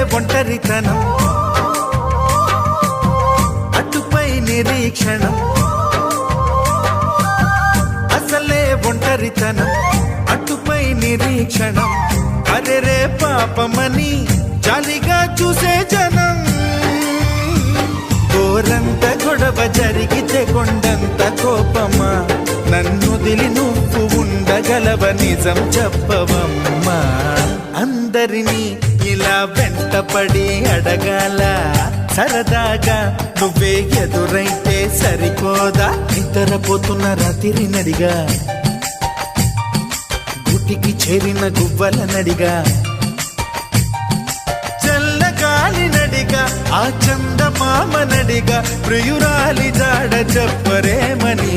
ఒంటరితనం అటుపై నిరీక్షణం అసలే ఒంటరితనం అటుపై నిరీక్షణం అరెరే పాపమని జాలిగా చూసే జనం గోరంత గొడవ జరిగితే కొండంత కోపమా నన్నుదిలి నువ్వు ఉండగలవ నిజం చెప్పవమ్మా అందరినీ ఇలా వెంటపడి అడగాల సరదాగా నువ్వే ఎదురైతే సరిపోదా నిద్రపోతున్న రాత్రి నడిగా గుటికి చేరిన గువ్వల నడిగా చల్లగాలి నడిగా ఆ చందమామ నడిగా ప్రియురాలి జాడ చెప్పరేమని